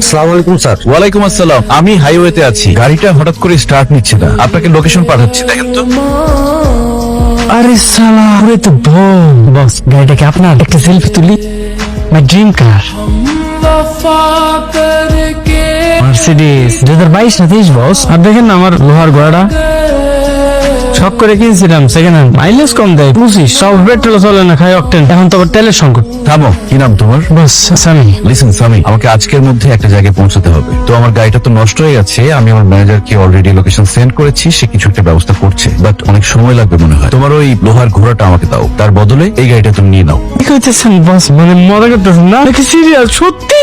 আসসালামু আলাইকুম স্যার। ওয়ালাইকুম আসসালাম। আমি হাইওয়েতে আছি, গাড়িটা হঠাৎ করে স্টার্ট নিচ্ছে না, আপনাকে লোকেশন পাঠাচ্ছি, দেখেন তো। আরে সালা, ওরে তো বস, গাড়িটাকে আপনার একটা সেলফি তুলি। মাই ড্রিম কার মার্সিডিজ 2022 না 23 বস। আর দেখেন না আমার লোহার ঘোড়াটা, শখ করে কিনছিলাম সেকেন্ড হ্যান্ড, মাইলেজ কম দেয় 25, সব পেট্রোল চলে না, খাই অকটেন। এখন তো আবার তেলের সংকট। থামো, কি নাম তোমার? বস সামি। লিসেন সামি, আমাকে আজকের মধ্যে একটা জায়গায় পৌঁছাতে হবে। তো আমার গাড়িটা তো নষ্ট হয়ে গেছে, আমি আমার ম্যানেজারকে অলরেডি লোকেশন সেন্ড করেছি, সে কিছু একটা ব্যবস্থা করছে, বাট অনেক সময় লাগবে মনে হয়। তোমার ওই লোহার ঘোড়াটা আমাকে দাও, তার বদলে এই গাড়িটা তুমি নিয়ে নাও। কি কইতেছেন বস? মানে মজা করতেছেন না নাকি সিরিয়াস? সত্যি?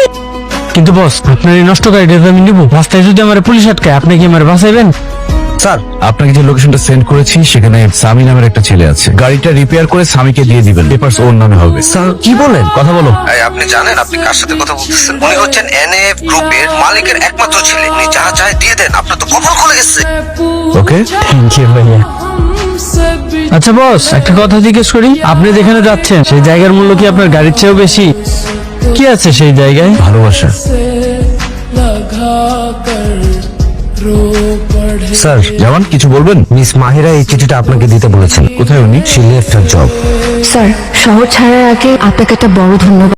কিন্তু বস, আপনার এই নষ্ট গাড়িটা আমি নিবো। রাস্তায় যদি আমার পুলিশ আটকায়, আপনি কি আমার বাঁচাইবেন? স্যার, আপনাকে যে লোকেশনটা সেন্ড করেছি সেখানে সামি নামের একটা ছেলে আছে, গাড়িটা রিপেয়ার করে সামিকে দিয়ে দিবেন, পেপারস ওর নামে হবে। স্যার কি বলেন? কথা বলো। আপনি জানেন আপনি কার সাথে কথা বলতেছেন? উনি হচ্ছেন এনএফ গ্রুপের মালিকের একমাত্র ছেলে। উনি যা চায় দিয়ে দেন, আপনার তো কপাল খুলে গেছে। ওকে, থ্যাংক ইউ ভাইয়া। আচ্ছা বস, একটা কথা জিজ্ঞেস করি, আপনি যেখানে যাচ্ছেন সেই জায়গার মূল্য কি আপনার গাড়ির চেয়েও বেশি? কি আছে সেই জায়গায়? ভালোবাসা। স্যার, জওয়ান, কিছু বলবেন? মিস মাহিরা এই চিঠিটা আপনাকে দিতে বলেছেন। কোথায় উনি? She left her job. Sir, শহর ছাড়ার আগে আপনাকে একটা বড় ধন্যবাদ।